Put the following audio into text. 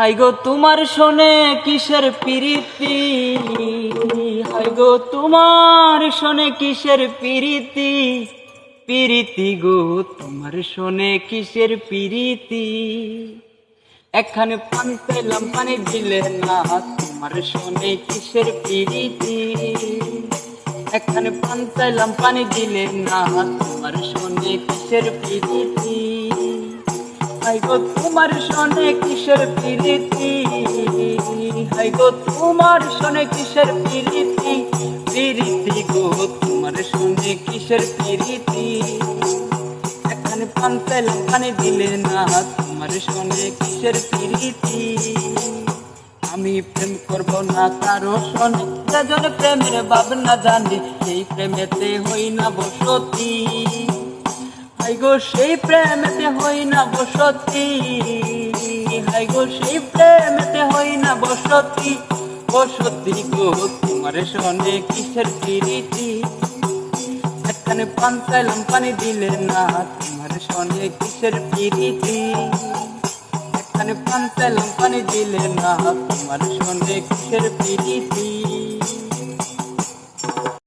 High গো তোমার শোনে কিসের প্রীতি, হাই গো তোমার শোনে কিসের প্রীতি, প্রীতি গো তোমার শোনে কিসের প্রীতি। একখানে পানি চাইলাম পানি দিলে না, তোমার শোনে কিসের প্রীতি। একখানে পানি চাইলাম পানি দিলে না, তোমার শোনে কিসের প্রীতি। হাই গো তোমার শোনে কিসের প্রীতি, হাই গো তোমার শোনে কিসের প্রীতি, প্রীতি গো তোমার শোনে কিসের প্রীতি। এখানে পান চাইলাম পানি দিলে না, তোমার শোনে কিসের প্রীতি। আমি প্রেম করব না কারো শোনে, যেজন প্রেমের ভাবনা জানে, সেই প্রেমেতে হই না বসতি। হাই গো সেই প্রেমেতে হই না বসতি, হাই গো সেই প্রেমেতে হই না বসতি। বসতি গো তোমার শোনে কিসের প্রীতি। একখানে পান চাইলাম পানি দিলে না, তোমার শোনে কিসের প্রীতি। একখানে পান চাইলাম পানি দিলে না, তোমার শোনে কিসের প্রীতি।